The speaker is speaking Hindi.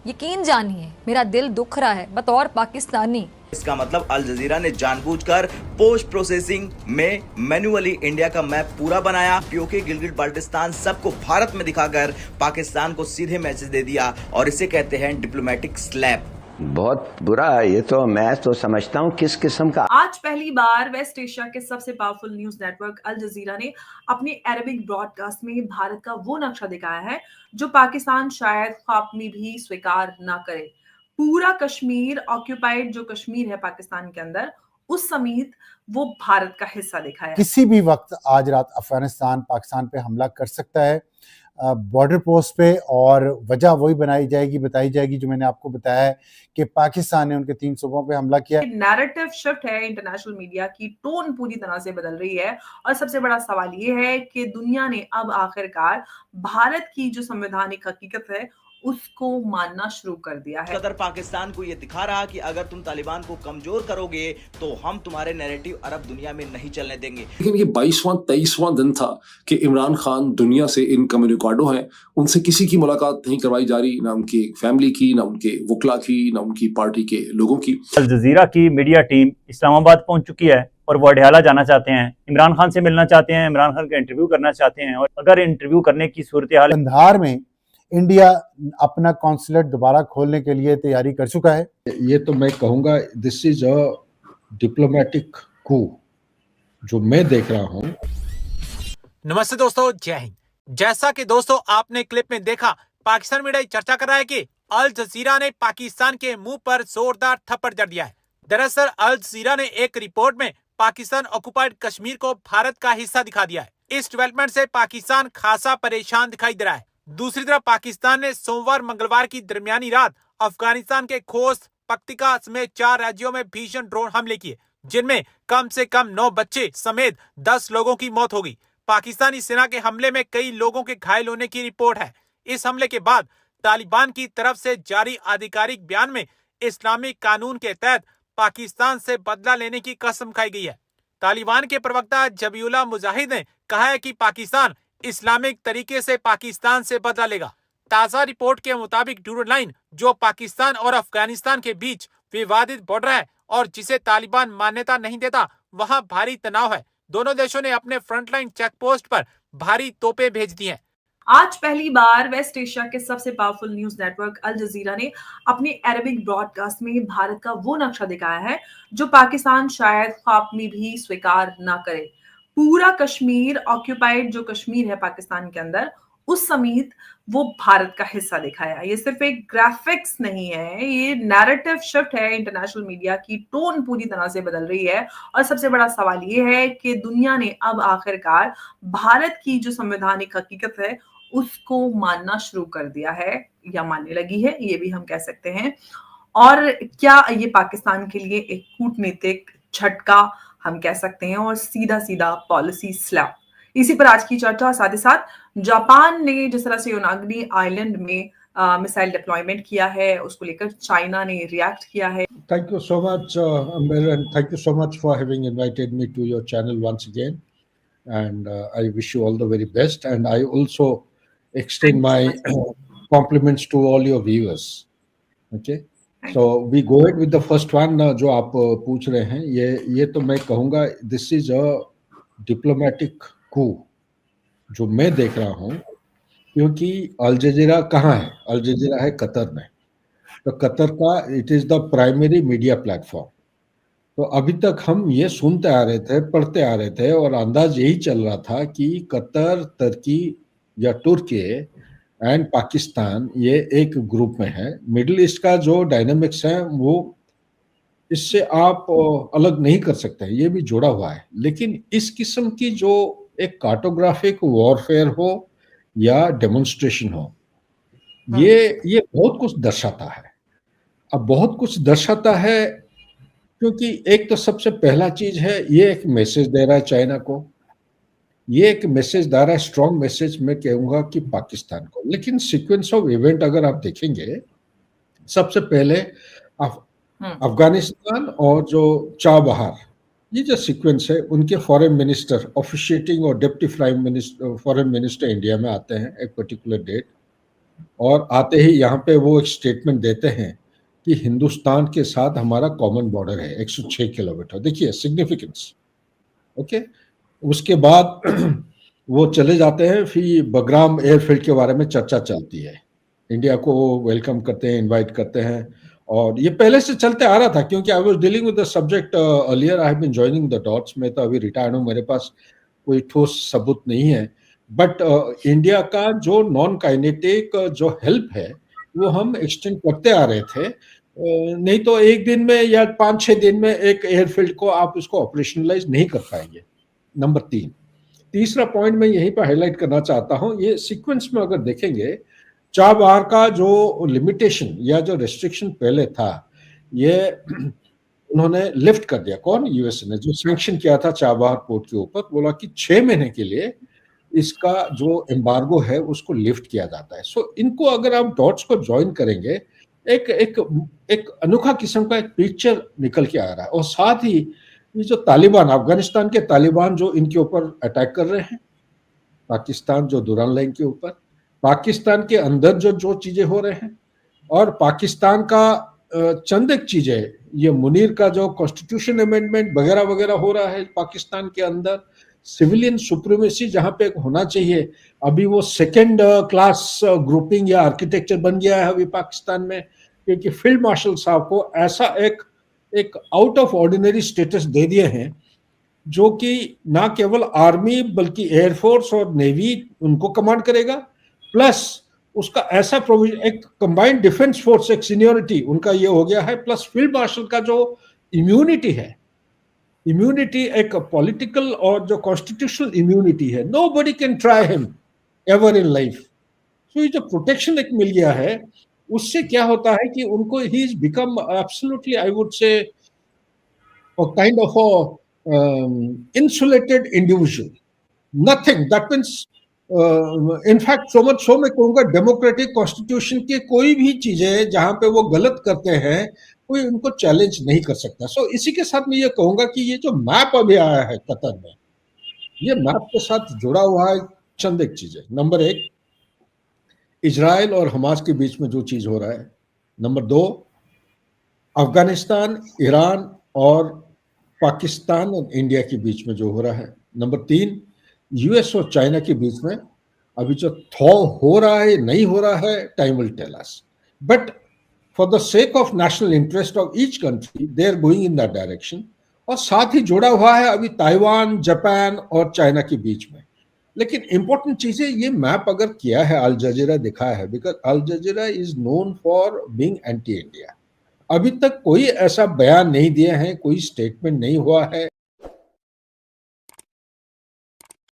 यकीन जानिए मेरा दिल दुख रहा है बतौर पाकिस्तानी। इसका मतलब अल जजीरा ने जानबूझकर पोस्ट प्रोसेसिंग में मैन्युअली इंडिया का मैप पूरा बनाया, पीओके, गिलगित बाल्टिस्तान सबको भारत में दिखाकर पाकिस्तान को सीधे मैसेज दे दिया और इसे कहते हैं डिप्लोमेटिक स्लैप। बहुत बुरा है ये तो। मैं तो समझता हूँ किस किस्म का। आज पहली बार वेस्ट एशिया के सबसे पावरफुल न्यूज नेटवर्क अल जजीरा ने अपने अरबिक ब्रॉडकास्ट में भारत का वो नक्शा दिखाया है जो पाकिस्तान शायद ख्वाब में भी स्वीकार ना करे। पूरा कश्मीर, ऑक्यूपाइड जो कश्मीर है पाकिस्तान के अंदर, उस समेत वो भारत का हिस्सा दिखाया। किसी भी वक्त आज रात अफगानिस्तान पाकिस्तान पे हमला कर सकता है बॉर्डर पोस्ट पे, और वजह वही बताई जाएगी जो मैंने आपको बताया है कि पाकिस्तान ने उनके 3 सूबों पे हमला किया। नैरेटिव शिफ्ट है, इंटरनेशनल मीडिया की टोन पूरी तरह से बदल रही है और सबसे बड़ा सवाल ये है कि दुनिया ने अब आखिरकार भारत की जो संवैधानिक हकीकत है उसको मानना शुरू कर दिया है। कतर पाकिस्तान को ये दिखा रहा कि अगर तुम तालिबान को कमजोर करोगे तो हम तुम्हारे नैरेटिव अरब दुनिया में नहीं चलने देंगे। लेकिन ये 22वां दिन था कि इमरान खान दुनिया से इनकम्युनिकाडो हैं, उनसे किसी की मुलाकात नहीं करवाई जा रही, ना उनकी फैमिली की, ना उनके वकला की, ना उनकी पार्टी के लोगों की। अल जजीरा की मीडिया टीम इस्लामाबाद पहुंच चुकी है और वो अडयाला जाना चाहते हैं, इमरान खान से मिलना चाहते हैं, इमरान खान का इंटरव्यू करना चाहते हैं। और अगर इंटरव्यू करने की सूरत हाल कंधार में इंडिया अपना कॉन्सुलेट दोबारा खोलने के लिए तैयारी कर चुका है। ये तो मैं कहूँगा दिस इज अ डिप्लोमेटिक कू जो मैं देख रहा हूँ। नमस्ते दोस्तों, जय हिंद। जैसा कि दोस्तों आपने क्लिप में देखा, पाकिस्तान मीडिया चर्चा कर रहा है कि अल जजीरा ने पाकिस्तान के मुंह पर जोरदार थप्पड़ जड़ दिया है। दरअसल अल जजीरा ने एक रिपोर्ट में पाकिस्तान ऑक्युपाइड कश्मीर को भारत का हिस्सा दिखा दिया है। इस डेवलपमेंट से पाकिस्तान खासा परेशान दिखाई दे रहा है। दूसरी तरफ पाकिस्तान ने सोमवार मंगलवार की दरमियानी रात अफगानिस्तान के खोस्त, पक्तिका समेत 4 राज्यों में भीषण ड्रोन हमले किए, जिनमें कम से कम 9 बच्चे समेत 10 लोगों की मौत हो गई। पाकिस्तानी सेना के हमले में कई लोगों के घायल होने की रिपोर्ट है। इस हमले के बाद तालिबान की तरफ से जारी आधिकारिक बयान में इस्लामिक कानून के तहत पाकिस्तान से बदला लेने की कसम खाई गई है। तालिबान के प्रवक्ता जबीउल्लाह मुजाहिद ने कहा है कि पाकिस्तान इस्लामिक तरीके से पाकिस्तान से बदला लेगा। ताजा रिपोर्ट के मुताबिक ड्यूरल लाइन, जो पाकिस्तान और अफगानिस्तान के बीच विवादित बॉर्डर है और जिसे तालिबान मान्यता नहीं देता, वहां भारी तनाव है। दोनों देशों ने अपने फ्रंटलाइन चेक पोस्ट पर भारी तोपें भेज दी हैं। आज पहली बार वेस्ट एशिया के सबसे पावरफुल न्यूज नेटवर्क अल जजीरा ने अपने अरबिक ब्रॉडकास्ट में भारत का वो नक्शा दिखाया है जो पाकिस्तान शायद ख्वाब में भी स्वीकार ना करे। पूरा कश्मीर, ऑक्यूपाइड जो कश्मीर है पाकिस्तान के अंदर, उस समेत वो भारत का हिस्सा दिखाया। ये सिर्फ एक ग्राफिक्स नहीं है, ये नैरेटिव शिफ्ट है, इंटरनेशनल मीडिया की टोन पूरी तरह से बदल रही है और सबसे बड़ा सवाल ये है कि दुनिया ने अब आखिरकार भारत की जो संवैधानिक हकीकत है उसको मानना शुरू कर दिया है या मानने लगी है, ये भी हम कह सकते हैं। और क्या ये पाकिस्तान के लिए एक कूटनीतिक झटका हम कह सकते हैं और सीधा सीधा पॉलिसी स्लैप। इसी पर आज की चर्चा। साथ ही साथ जापान ने जिस तरह से योनागिनी आइलैंड में मिसाइल डिप्लॉयमेंट किया है, उसको लेकर चाइना ने रिएक्ट किया है। Thank you so much, Amber, and thank you so much for having invited me to your channel once again. And I wish you all the very best. And I also extend my compliments to all your viewers. Okay. So we go ahead with the first one. जो आप पूछ रहे हैं, ये तो मैं कहूँगा this is a diplomatic coup जो मैं देख रहा हूँ, क्योंकि अल जजीरा कहाँ है? अल जजीरा है कतर में। तो कतर का it is the primary media platform. तो अभी तक हम ये सुनते आ रहे थे, पढ़ते आ रहे थे और अंदाज यही चल रहा था कि कतर, तुर्की या तुर्की एंड पाकिस्तान ये एक ग्रुप में है। मिडिल ईस्ट का जो डायनामिक्स है वो इससे आप अलग नहीं कर सकते, ये भी जुड़ा हुआ है। लेकिन इस किस्म की जो एक कार्टोग्राफिक वॉरफेयर हो या डेमोन्स्ट्रेशन हो, ये बहुत कुछ दर्शाता है। अब बहुत कुछ दर्शाता है क्योंकि एक तो सबसे पहला चीज है, ये एक मैसेज दे रहा है चाइना को, ये एक मैसेज दे रहा है, स्ट्रॉन्ग मैसेज मैं कहूँगा कि पाकिस्तान को। लेकिन सीक्वेंस ऑफ इवेंट अगर आप देखेंगे, सबसे पहले अफगानिस्तान और जो चाबहार, ये जो सीक्वेंस है, उनके फॉरेन मिनिस्टर ऑफिशिएटिंग और deputy prime minister foreign minister India में आते हैं एक पर्टिकुलर डेट। और आते ही यहाँ पे वो एक स्टेटमेंट देते हैं कि हिंदुस्तान के साथ हमारा कॉमन बॉर्डर है 106 किलोमीटर। देखिए सिग्निफिकेंस। ओके, उसके बाद वो चले जाते हैं, फिर बगराम एयरफील्ड के बारे में चर्चा चलती है। इंडिया को वेलकम करते हैं, इनवाइट करते हैं, और ये पहले से चलते आ रहा था क्योंकि I was dealing with the subject earlier. I have been joining the dots. में तो अभी रिटायर्ड हूँ, मेरे पास कोई ठोस सबूत नहीं है, बट इंडिया का जो नॉन काइनेटिक जो हेल्प है वो हम एक्सटेंड करते आ रहे थे। नहीं तो एक दिन में या 5-6 दिन में एक एयरफील्ड को आप उसको ऑपरेशनलाइज नहीं कर पाएंगे। नंबर 3, तीसरा पॉइंट मैं यहीं पर हाईलाइट करना चाहता हूं, ये सीक्वेंस में अगर देखेंगे, चाबहार का जो लिमिटेशन या जो रेस्ट्रिक्शन पहले था, ये उन्होंने लिफ्ट कर दिया। कौन? यूएसए ने, जो सैंक्शन किया था चाबहार पोर्ट के ऊपर, बोला कि 6 महीने के लिए इसका जो एम्बार्गो है उसको लिफ्ट किया जाता है। सो इनको अगर आप डॉट्स को ज्वाइन करेंगे, एक एक एक अनोखा किस्म का एक पिक्चर निकल के आ रहा है। और साथ ही ये जो तालिबान, अफगानिस्तान के तालिबान जो इनके ऊपर अटैक कर रहे हैं, पाकिस्तान जो दुरान लाइन के ऊपर, पाकिस्तान के अंदर जो जो चीजें हो रहे हैं, और पाकिस्तान का चंद एक चीजें, ये मुनीर का जो कॉन्स्टिट्यूशन अमेंडमेंट वगैरह वगैरह हो रहा है पाकिस्तान के अंदर, सिविलियन सुप्रीमेसी जहां पे होना चाहिए, अभी वो सेकेंड क्लास ग्रुपिंग या आर्किटेक्चर बन गया है अभी पाकिस्तान में, क्योंकि फील्ड मार्शल साहब को ऐसा एक आउट ऑफ ऑर्डिनरी स्टेटस दे दिए हैं, जो कि ना केवल आर्मी बल्कि एयरफोर्स और नेवी उनको कमांड करेगा, प्लस उसका ऐसा प्रोविजन, एक कंबाइंड डिफेंस फोर्स, एक सीनियरिटी उनका ये हो गया है, प्लस फील्ड मार्शल का जो इम्यूनिटी है, इम्यूनिटी एक पॉलिटिकल और जो कॉन्स्टिट्यूशनल इम्यूनिटी है, nobody can try him ever in life. तो ये जो प्रोटेक्शन एक मिल गया है, उससे क्या होता है कि उनको he is become absolutely, I would say, kind of insulated individual, nothing that means in fact so मैं कहूँगा डेमोक्रेटिक कॉन्स्टिट्यूशन के कोई भी चीजें जहां पे वो गलत करते हैं कोई उनको चैलेंज नहीं कर सकता। सो इसी के साथ मैं ये कहूंगा कि ये जो मैप अभी आया है कतर में, ये मैप के साथ जुड़ा हुआ है चंद एक चीजें। नंबर 1, इजराइल और हमास के बीच में जो चीज हो रहा है। नंबर 2, अफगानिस्तान, ईरान और पाकिस्तान और इंडिया के बीच में जो हो रहा है। नंबर 3, यूएस और चाइना के बीच में अभी जो थॉ हो रहा है नहीं हो रहा है, time will tell us, but for the sake of national interest of each country they are going in that direction. और साथ ही जुड़ा हुआ है अभी ताइवान, जापान और चाइना के बीच में। लेकिन इंपॉर्टेंट चीज है, ये मैप अगर किया है अल जजीरा दिखाया है, because Al Jazeera is known for being anti India. अभी तक कोई ऐसा बयान नहीं दिया है, कोई स्टेटमेंट नहीं हुआ है